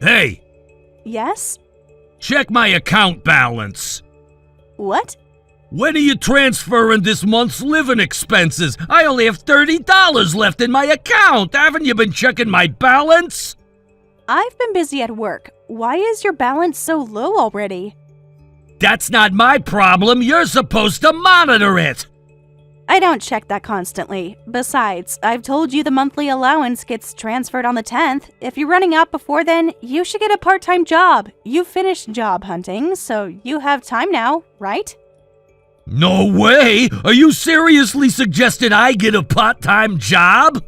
Hey, Yes? check my account balance. What? When are you transferring this month's living expenses? I only have $30 left in my account. Haven't you been checking my balance? I've been busy at work. Why is your balance so low already? That's not my problem. You're supposed to monitor it. I don't check that constantly. Besides, I've told you the monthly allowance gets transferred on the 10th. If you're running out before then, you should get a part-time job. You finished job hunting, so you have time now, right? No way! Are you seriously suggesting I get a part-time job?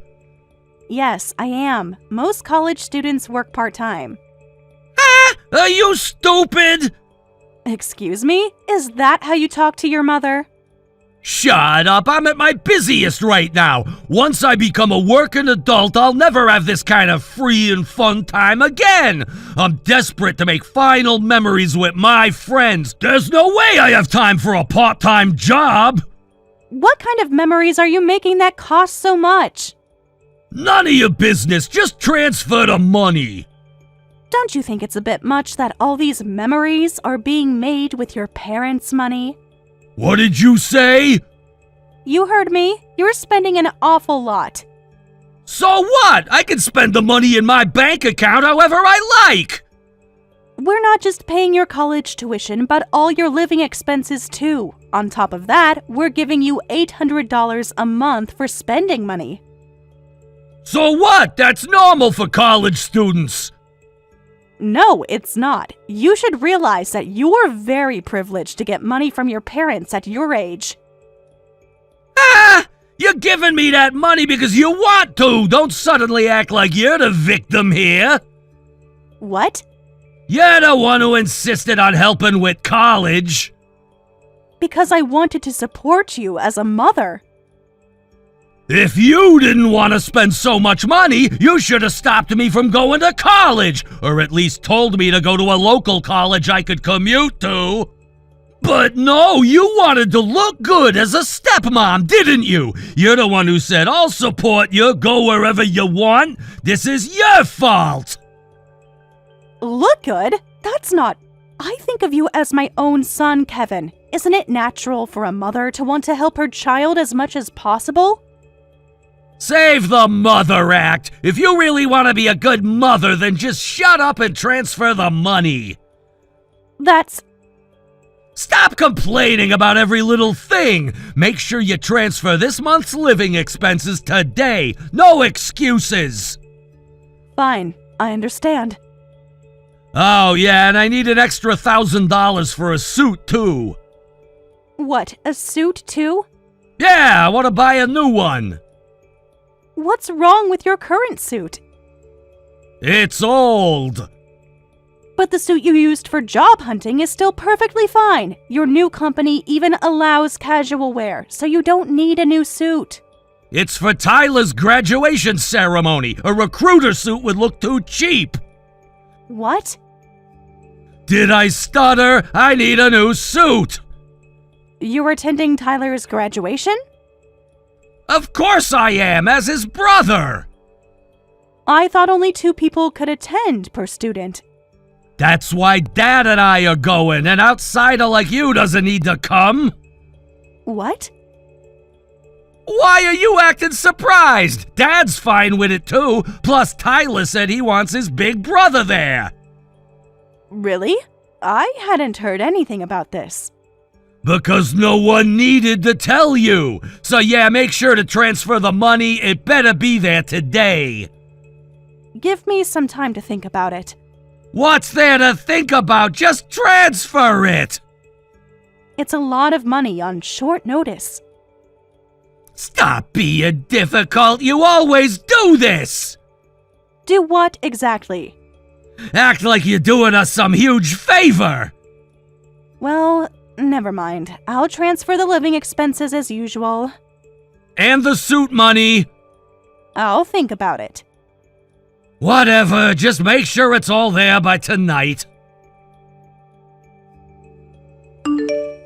Yes, I am. Most college students work part-time. Ah! Are you stupid? Excuse me? Is that how you talk to your mother? Shut up, I'm at my busiest right now. Once I become a working adult, I'll never have this kind of free and fun time again. I'm desperate to make final memories with my friends. There's no way I have time for a part-time job. What kind of memories are you making that cost so much? None of your business, just transfer the money. Don't you think it's a bit much that all these memories are being made with your parents' money? What did you say? You heard me. You're spending an awful lot. So what? I can spend the money in my bank account however I like. We're not just paying your college tuition, but all your living expenses too. On top of that, we're giving you $800 a month for spending money. So what? That's normal for college students. No, it's not. You should realize that you are very privileged to get money from your parents at your age. Ah! You're giving me that money because you want to. Don't suddenly act like you're the victim here. What? You're the one who insisted on helping with college. Because I wanted to support you as a mother. If you didn't want to spend so much money, you should have stopped me from going to college, or at least told me to go to a local college I could commute to. But no, you wanted to look good as a stepmom, didn't you? You're the one who said, I'll support you, go wherever you want. This is your fault. Look good? That's not... I think of you as my own son, Kevin. Isn't it natural for a mother to want to help her child as much as possible? Save the mother act. If you really want to be a good mother, then just shut up and transfer the money. That's... Stop complaining about every little thing. Make sure you transfer this month's living expenses today. No excuses. Fine, I understand. Oh, yeah, and I need an extra $1,000 for a suit, too. What, a suit too? Yeah, I want to buy a new one. What's wrong with your current suit? It's old. But the suit you used for job hunting is still perfectly fine. Your new company even allows casual wear, so you don't need a new suit. It's for Tyler's graduation ceremony. A recruiter suit would look too cheap. What? Did I stutter? I need a new suit. You're attending Tyler's graduation? Of course I am, as his brother. I thought only 2 people could attend per student. That's why Dad and I are going, an outsider like you doesn't need to come. What? Why are you acting surprised? Dad's fine with it too, plus Tyler said he wants his big brother there. Really? I hadn't heard anything about this. Because no one needed to tell you. So yeah, make sure to transfer the money. It better be there today. Give me some time to think about it. What's there to think about? Just transfer it. It's a lot of money on short notice. Stop being difficult. You always do this. Do what exactly? Act like you're doing us some huge favor. Well, never mind. I'll transfer the living expenses as usual. And the suit money. I'll think about it. Whatever, just make sure it's all there by tonight.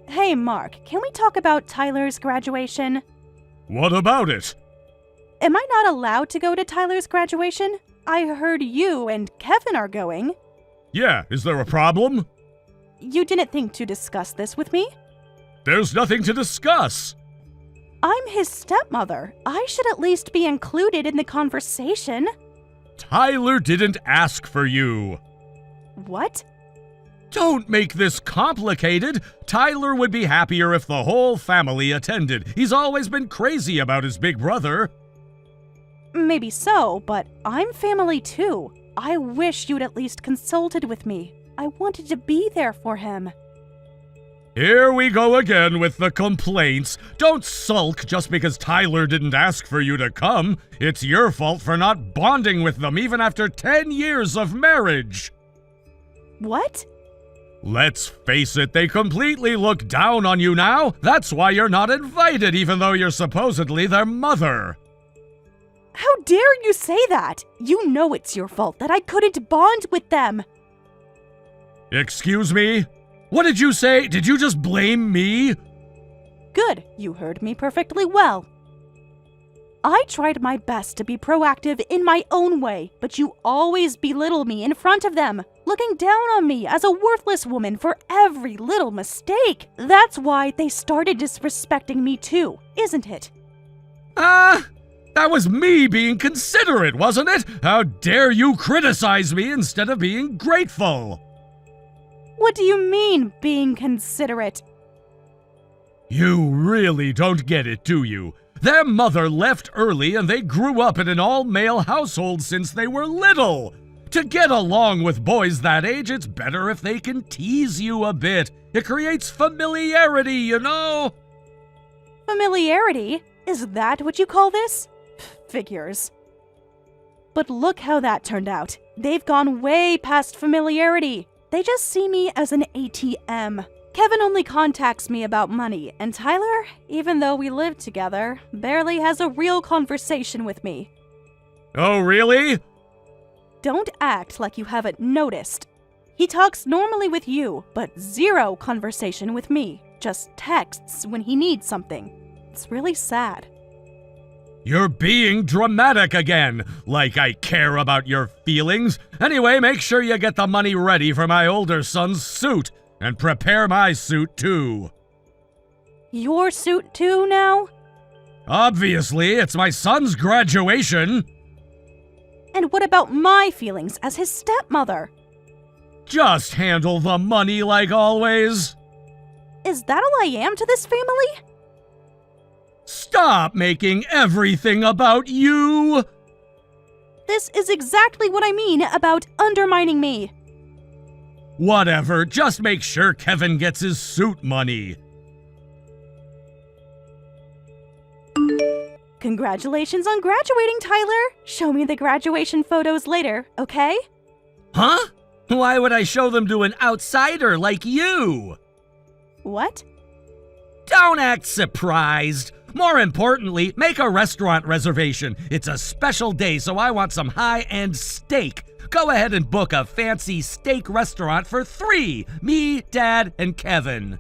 Hey, Mark, can we talk about Tyler's graduation? What about it? Am I not allowed to go to Tyler's graduation? I heard you and Kevin are going. Yeah, is there a problem? You didn't think to discuss this with me? There's nothing to discuss. I'm his stepmother. I should at least be included in the conversation. Tyler didn't ask for you. What? Don't make this complicated. Tyler would be happier if the whole family attended. He's always been crazy about his big brother. Maybe so, but I'm family too. I wish you'd at least consulted with me. I wanted to be there for him. Here we go again with the complaints. Don't sulk just because Tyler didn't ask for you to come. It's your fault for not bonding with them even after 10 years of marriage. What? Let's face it, they completely look down on you now. That's why you're not invited, even though you're supposedly their mother. How dare you say that? You know it's your fault that I couldn't bond with them. Excuse me? What did you say? Did you just blame me? Good, you heard me perfectly well. I tried my best to be proactive in my own way, but you always belittle me in front of them, looking down on me as a worthless woman for every little mistake. That's why they started disrespecting me too, isn't it? That was me being considerate, wasn't it? How dare you criticize me instead of being grateful? What do you mean, being considerate? You really don't get it, do you? Their mother left early and they grew up in an all-male household since they were little. To get along with boys that age, it's better if they can tease you a bit. It creates familiarity, you know? Familiarity? Is that what you call this? Figures. But look how that turned out. They've gone way past familiarity. They just see me as an ATM. Kevin only contacts me about money, and Tyler, even though we live together, barely has a real conversation with me. Oh, really? Don't act like you haven't noticed. He talks normally with you, but zero conversation with me. Just texts when he needs something. It's really sad. You're being dramatic again, like I care about your feelings. Anyway, make sure you get the money ready for my older son's suit, and prepare my suit too. Your suit too now? Obviously, it's my son's graduation. And what about my feelings as his stepmother? Just handle the money like always. Is that all I am to this family? Stop making everything about you! This is exactly what I mean about undermining me. Whatever, just make sure Kevin gets his suit money. Congratulations on graduating, Tyler. Show me the graduation photos later, okay? Huh? Why would I show them to an outsider like you? What? Don't act surprised. More importantly, make a restaurant reservation. It's a special day, so I want some high-end steak. Go ahead and book a fancy steak restaurant for 3. Me, Dad, and Kevin.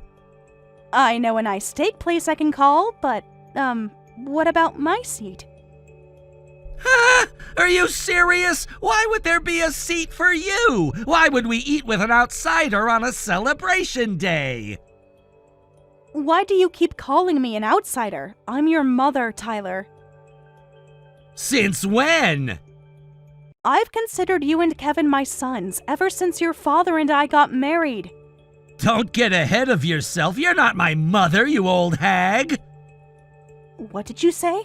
I know a nice steak place I can call, but, what about my seat? Huh? Are you serious? Why would there be a seat for you? Why would we eat with an outsider on a celebration day? Why do you keep calling me an outsider? I'm your mother, Tyler. Since when? I've considered you and Kevin my sons ever since your father and I got married. Don't get ahead of yourself. You're not my mother, you old hag. What did you say?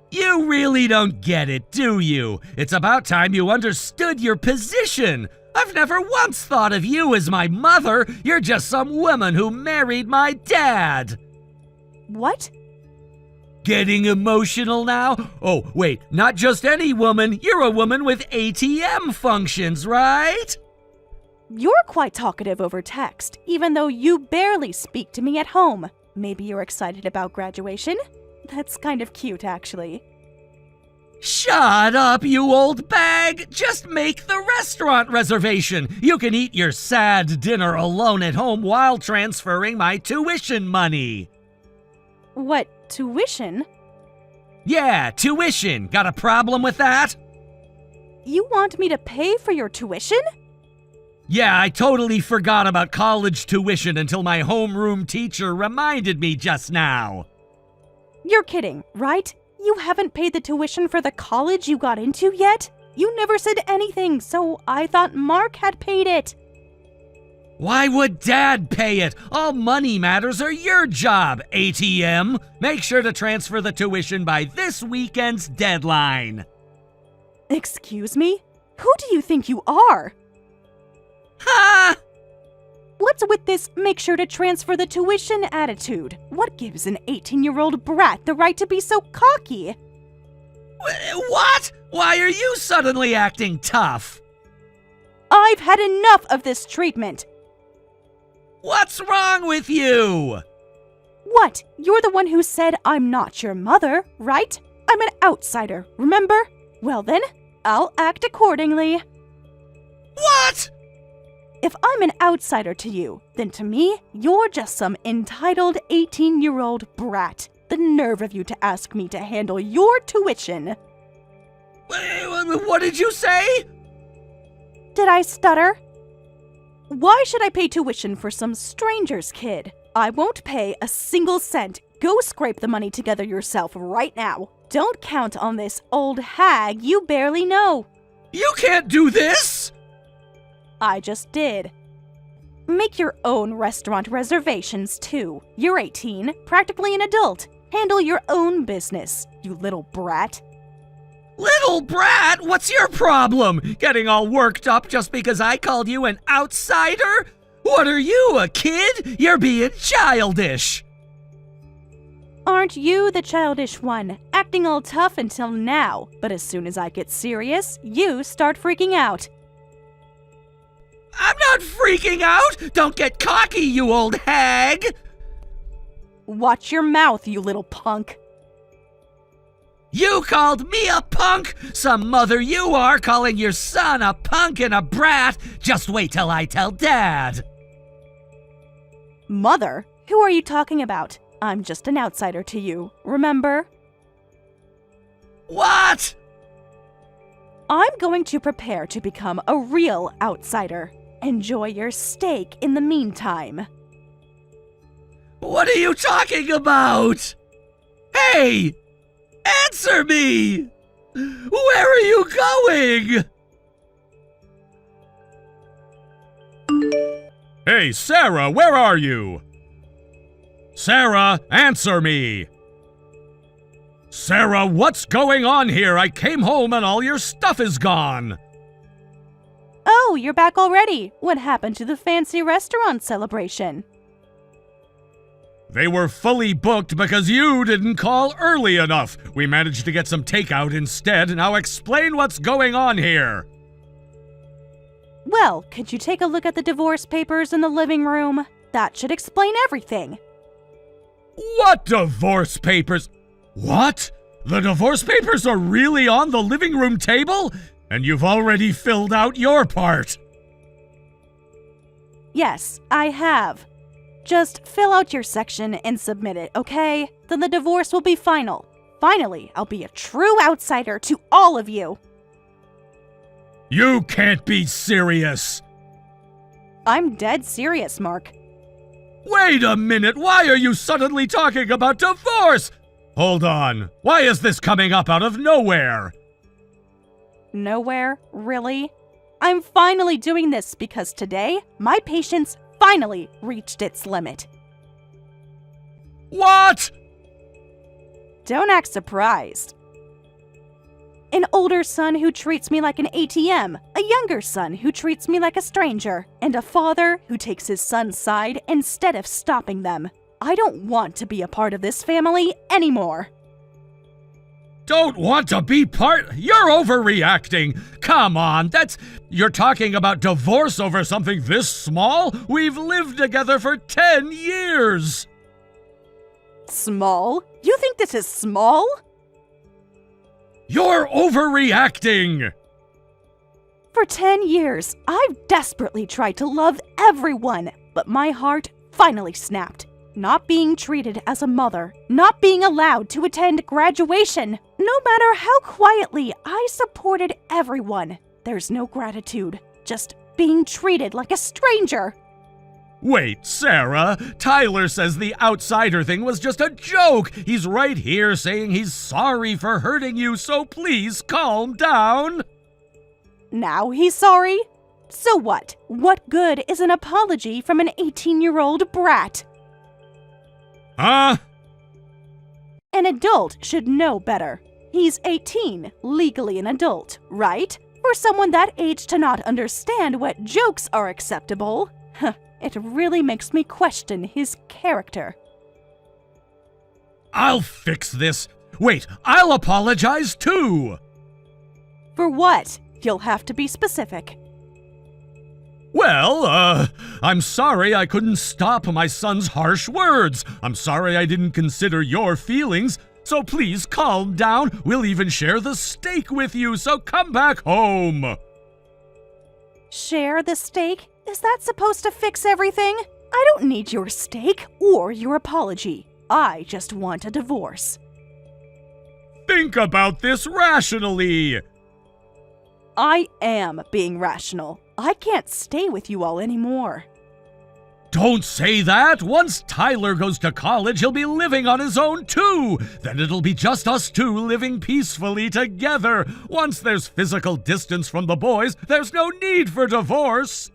You really don't get it, do you? It's about time you understood your position. I've never once thought of you as my mother. You're just some woman who married my dad. What? Getting emotional now? Oh, wait, not just any woman. You're a woman with ATM functions, right? You're quite talkative over text, even though you barely speak to me at home. Maybe you're excited about graduation? That's kind of cute, actually. Shut up, you old bag! Just make the restaurant reservation. You can eat your sad dinner alone at home while transferring my tuition money. What, tuition? Yeah, tuition. Got a problem with that? You want me to pay for your tuition? Yeah, I totally forgot about college tuition until my homeroom teacher reminded me just now. You're kidding, right? You haven't paid the tuition for the college you got into yet? You never said anything, so I thought Mark had paid it. Why would Dad pay it? All money matters are your job, ATM. Make sure to transfer the tuition by this weekend's deadline. Excuse me? Who do you think you are? Ha! What's with this make sure to transfer the tuition attitude? What gives an 18-year-old brat the right to be so cocky? What? Why are you suddenly acting tough? I've had enough of this treatment. What's wrong with you? What? You're the one who said I'm not your mother, right? I'm an outsider, remember? Well then, I'll act accordingly. What? If I'm an outsider to you, then to me, you're just some entitled 18-year-old brat. The nerve of you to ask me to handle your tuition. What did you say? Did I stutter? Why should I pay tuition for some stranger's kid? I won't pay a single cent. Go scrape the money together yourself right now. Don't count on this old hag you barely know. You can't do this! I just did. Make your own restaurant reservations, too. You're 18, practically an adult. Handle your own business, you little brat. Little brat? What's your problem? Getting all worked up just because I called you an outsider? What are you, a kid? You're being childish. Aren't you the childish one, acting all tough until now? But as soon as I get serious, you start freaking out. I'm not freaking out! Don't get cocky, you old hag! Watch your mouth, you little punk. You called me a punk? Some mother you are, calling your son a punk and a brat. Just wait till I tell Dad. Mother? Who are you talking about? I'm just an outsider to you, remember? What? I'm going to prepare to become a real outsider. Enjoy your steak in the meantime. What are you talking about? Hey! Answer me! Where are you going? Hey, Sarah, where are you? Sarah, answer me! Sarah, what's going on here? I came home and all your stuff is gone. Oh, you're back already. What happened to the fancy restaurant celebration? They were fully booked because you didn't call early enough. We managed to get some takeout instead. Now explain what's going on here. Well, could you take a look at the divorce papers in the living room? That should explain everything. What divorce papers? What? The divorce papers are really on the living room table? And you've already filled out your part. Yes, I have. Just fill out your section and submit it, okay? Then the divorce will be final. Finally, I'll be a true outsider to all of you. You can't be serious. I'm dead serious, Mark. Wait a minute, why are you suddenly talking about divorce? Hold on, why is this coming up out of nowhere? Nowhere? Really? I'm finally doing this because today, my patience finally reached its limit. What? Don't act surprised. An older son who treats me like an ATM, a younger son who treats me like a stranger, and a father who takes his son's side instead of stopping them. I don't want to be a part of this family anymore. Don't want to be part? You're overreacting. Come on, you're talking about divorce over something this small? We've lived together for 10 years. Small? You think this is small? You're overreacting. For 10 years, I've desperately tried to love everyone, but my heart finally snapped. Not being treated as a mother, not being allowed to attend graduation, No matter how quietly I supported everyone, there's no gratitude, just being treated like a stranger. Wait, Sarah, Tyler says the outsider thing was just a joke. He's right here saying he's sorry for hurting you, so please calm down. Now he's sorry? So what? What good is an apology from an 18-year-old brat? Huh? An adult should know better. He's 18, legally an adult, right? For someone that age to not understand what jokes are acceptable, it really makes me question his character. I'll fix this. Wait, I'll apologize too. For what? You'll have to be specific. Well, I'm sorry I couldn't stop my son's harsh words. I'm sorry I didn't consider your feelings. So please calm down. We'll even share the steak with you, so come back home. Share the steak? Is that supposed to fix everything? I don't need your steak or your apology. I just want a divorce. Think about this rationally. I am being rational. I can't stay with you all anymore. Don't say that! Once Tyler goes to college, he'll be living on his own too! Then it'll be just us two living peacefully together! Once there's physical distance from the boys, there's no need for divorce!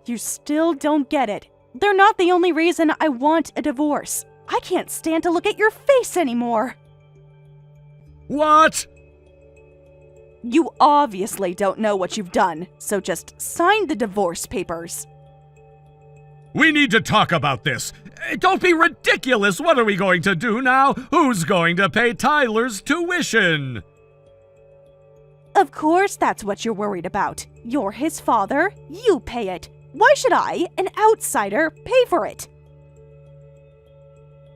You still don't get it. They're not the only reason I want a divorce. I can't stand to look at your face anymore. What? You obviously don't know what you've done, so just sign the divorce papers. We need to talk about this. Don't be ridiculous. What are we going to do now? Who's going to pay Tyler's tuition? Of course that's what you're worried about. You're his father. You pay it. Why should I, an outsider, pay for it?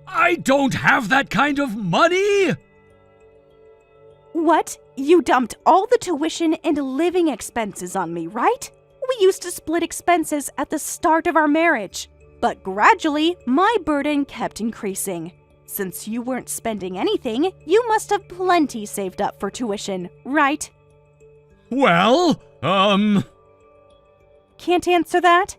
I don't have that kind of money! What? You dumped all the tuition and living expenses on me, right? We used to split expenses at the start of our marriage, but gradually, my burden kept increasing. Since you weren't spending anything, you must have plenty saved up for tuition, right? Well, Can't answer that?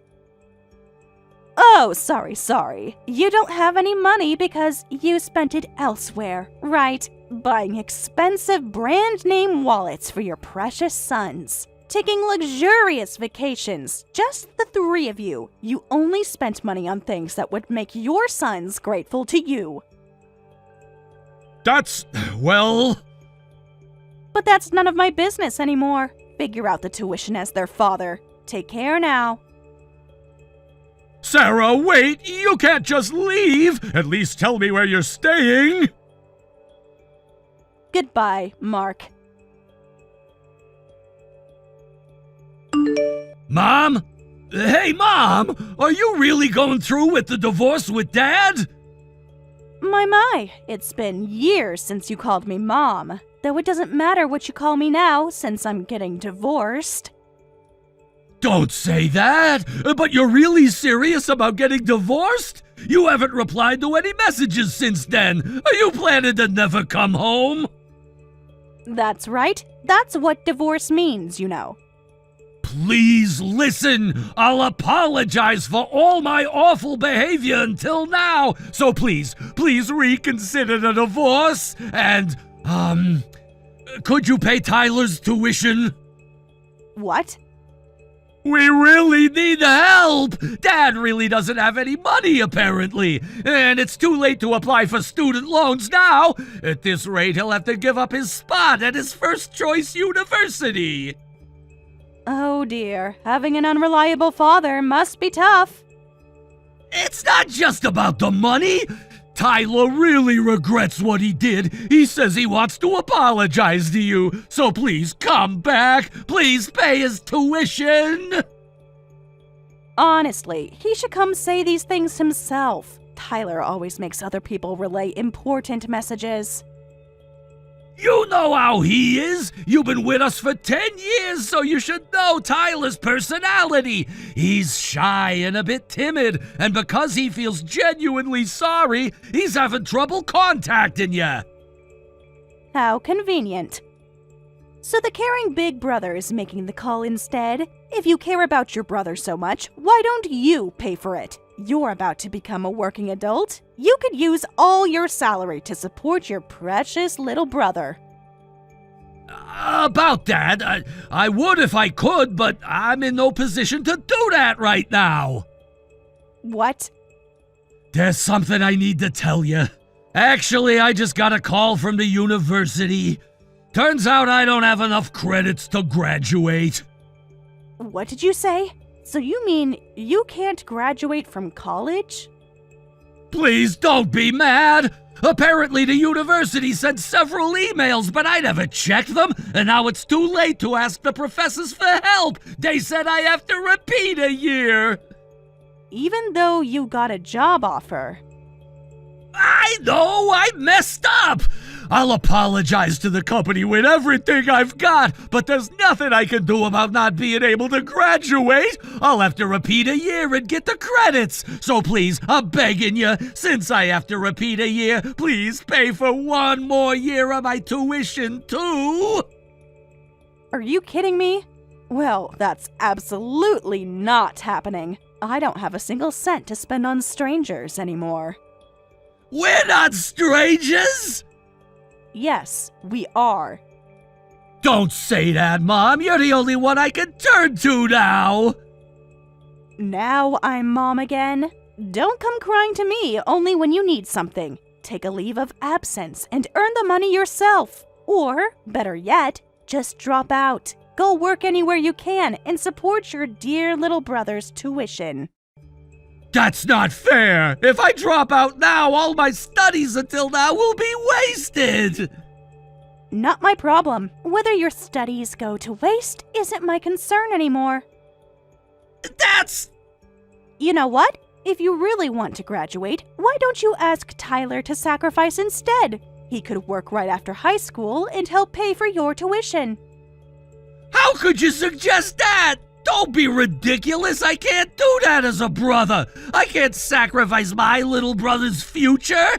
Oh, sorry. You don't have any money because you spent it elsewhere, right? Buying expensive brand name wallets for your precious sons. Taking luxurious vacations, just the three of you. You only spent money on things that would make your sons grateful to you. well... But that's none of my business anymore. Figure out the tuition as their father. Take care now. Sarah, wait! You can't just leave! At least tell me where you're staying! Goodbye, Mark. Mom? Hey, Mom! Are you really going through with the divorce with Dad? My, it's been years since you called me Mom. Though it doesn't matter what you call me now, since I'm getting divorced. Don't say that! But you're really serious about getting divorced? You haven't replied to any messages since then. Are you planning to never come home? That's right. That's what divorce means, you know. Please listen. I'll apologize for all my awful behavior until now. So please reconsider the divorce. And, could you pay Tyler's tuition? What? We really need the help! Dad really doesn't have any money, apparently. And it's too late to apply for student loans now. At this rate, he'll have to give up his spot at his first-choice university. Oh dear, having an unreliable father must be tough. It's not just about the money. Tyler really regrets what he did. He says he wants to apologize to you. So please come back. Please pay his tuition. Honestly, he should come say these things himself. Tyler always makes other people relay important messages. You know how he is. You've been with us for 10 years, so you should know Tyler's personality. He's shy and a bit timid, and because he feels genuinely sorry, he's having trouble contacting you. How convenient. So the caring big brother is making the call instead. If you care about your brother so much, why don't you pay for it? You're about to become a working adult. You could use all your salary to support your precious little brother. About that, I would if I could, but I'm in no position to do that right now. What? There's something I need to tell you. Actually, I just got a call from the university. Turns out I don't have enough credits to graduate. What did you say? So you mean you can't graduate from college? Please don't be mad. Apparently the university sent several emails, but I never checked them, and now it's too late to ask the professors for help. They said I have to repeat a year. Even though you got a job offer. I know, I messed up. I'll apologize to the company with everything I've got, but there's nothing I can do about not being able to graduate. I'll have to repeat a year and get the credits. So please, I'm begging you, since I have to repeat a year, please pay for one more year of my tuition too. Are you kidding me? Well, that's absolutely not happening. I don't have a single cent to spend on strangers anymore. We're not strangers! Yes, we are. Don't say that, Mom. You're the only one I can turn to now. Now I'm mom again? Don't come crying to me only when you need something. Take a leave of absence and earn the money yourself. Or, better yet, just drop out. Go work anywhere you can and support your dear little brother's tuition. That's not fair! If I drop out now, all my studies until now will be wasted! Not my problem. Whether your studies go to waste isn't my concern anymore. That's... You know what? If you really want to graduate, why don't you ask Tyler to sacrifice instead? He could work right after high school and help pay for your tuition. How could you suggest that? Don't be ridiculous! I can't do that as a brother! I can't sacrifice my little brother's future!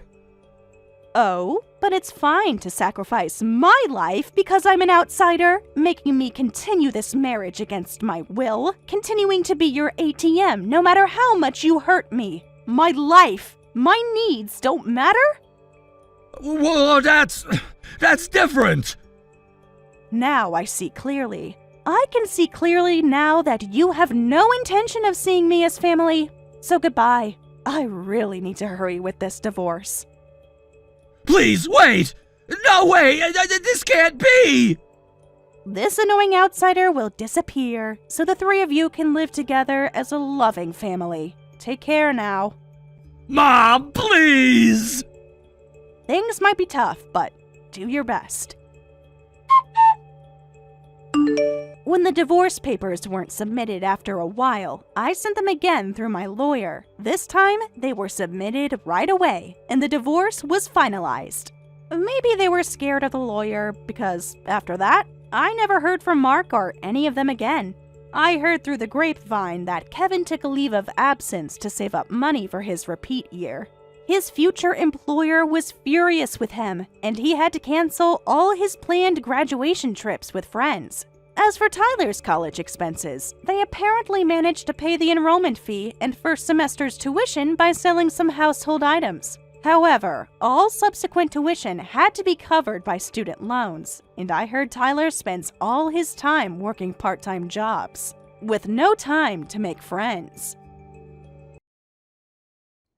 Oh, but it's fine to sacrifice my life because I'm an outsider, making me continue this marriage against my will, continuing to be your ATM no matter how much you hurt me. My life, my needs don't matter? Well, that's different! Now I see clearly. I can see clearly now that you have no intention of seeing me as family. So goodbye. I really need to hurry with this divorce. Please, wait! No way! This can't be! This annoying outsider will disappear, so the three of you can live together as a loving family. Take care now. Mom, please! Things might be tough, but do your best. When the divorce papers weren't submitted after a while, I sent them again through my lawyer. This time, they were submitted right away, and the divorce was finalized. Maybe they were scared of the lawyer, because after that, I never heard from Mark or any of them again. I heard through the grapevine that Kevin took a leave of absence to save up money for his repeat year. His future employer was furious with him, and he had to cancel all his planned graduation trips with friends. As for Tyler's college expenses, they apparently managed to pay the enrollment fee and first semester's tuition by selling some household items. However, all subsequent tuition had to be covered by student loans, and I heard Tyler spends all his time working part-time jobs, with no time to make friends.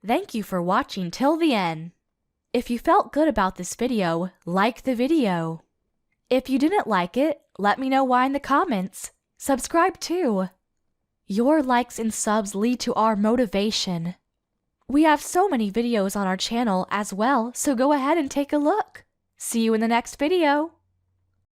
Thank you for watching till the end. If you felt good about this video, like the video. If you didn't like it, let me know why in the comments. Subscribe too. Your likes and subs lead to our motivation. We have so many videos on our channel as well, so go ahead and take a look. See you in the next video.